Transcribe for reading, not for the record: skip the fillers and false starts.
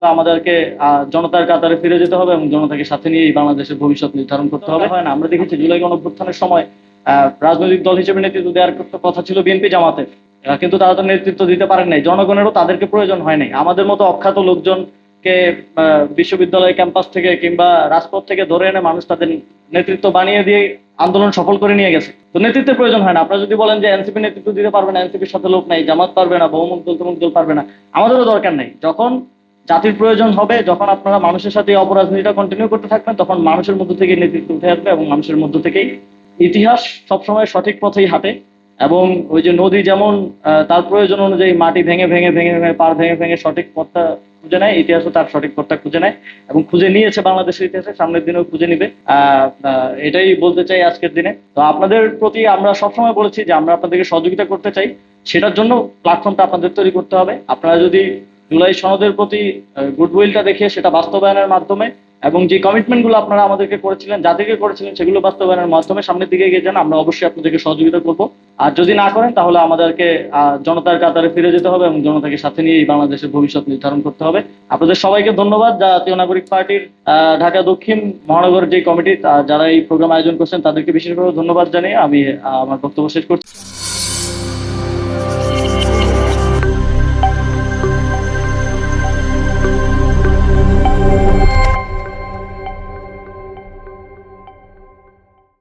আমাদেরকে জনতার কাতারে ফিরে যেতে হবে এবং জনতাকে সাথে নিয়ে এই বাংলাদেশের ভবিষ্যৎ নির্ধারণ করতে হবে। হয় না, আমরা দেখেছি জুলাই গণঅভ্যুত্থানের সময় রাজনৈতিক দল হিসেবে নেতৃত্ব দেওয়ার কথা ছিল বিএনপি জামাতের, কিন্তু তারা তো নেতৃত্ব দিতে পারেন নাই। জনগণেরও তাদেরকে প্রয়োজন হয় নাই। আমাদের মতো অখ্যাত লোকজনকে বিশ্ববিদ্যালয় ক্যাম্পাস থেকে কিংবা রাজপথ থেকে ধরে এনে মানুষ তাদের নেতৃত্ব বানিয়ে দিয়ে আন্দোলন সফল করে নিয়ে গেছে। তো নেতৃত্বের প্রয়োজন হয় না। আপনারা যদি বলেন যে এনসিপি নেতৃত্ব দিতে পারবে না, এনসিপির সাথে লোক নাই, জামাত পারবে না, বহুমুখ দল তমুক দল পারবে না, আমাদেরও দরকার নাই। যখন জাতির প্রয়োজন হবে, যখন আপনারা মানুষের সাথে এই অপরাজনীতিটা কন্টিনিউ করতে থাকবেন, তখন মানুষের মধ্য থেকে নেতৃত্ব উঠে আসবে এবং মানুষের মধ্য থেকেই ইতিহাস সবসময় সঠিক পথেই হাঁটে। এবং ওই যে নদী যেমন তার প্রয়োজন অনুযায়ী মাটি ভেঙে ভেঙে ভেঙে ভেঙে পার ভেঙে ভেঙে সঠিক পথটা খুঁজে নেয়, ইতিহাসও তার সঠিক পথটা খুঁজে নেয় এবং খুঁজে নিয়েছে বাংলাদেশের ইতিহাসে, সামনের দিনেও খুঁজে নিবে। এটাই বলতে চাই আজকের দিনে। তো আপনাদের প্রতি আমরা সবসময় বলেছি যে আমরা আপনাদেরকে সহযোগিতা করতে চাই, সেটার জন্য প্ল্যাটফর্মটা আপনাদের তৈরি করতে হবে। আপনারা যদি জুলাই সনদের প্রতি গুডউইলটা দেখিয়ে সেটা বাস্তবায়নের মাধ্যমে এবং যে কমিটমেন্ট গুলো আপনারা আমাদেরকে করেছিলেন, যাদেরকে করেছিলেন, সেগুলো বাস্তবায়নের মাধ্যমে সামনের দিকে এগিয়ে যান, আমরা অবশ্যই আপনাদেরকে সহযোগিতা করব। আর যদি না করেন তাহলে আমাদেরকে জনতার কাতারে ফিরে যেতে হবে এবং জনতাকে সাথে নিয়ে এই বাংলাদেশের ভবিষ্যৎ নির্ধারণ করতে হবে। আপনাদের সবাইকে ধন্যবাদ। জাতীয় নাগরিক পার্টির ঢাকা দক্ষিণ মহানগর যে কমিটি যারা এই প্রোগ্রাম আয়োজন করছেন তাদেরকে বিশেষভাবে ধন্যবাদ জানিয়ে আমি আমার বক্তব্য শেষ করছি।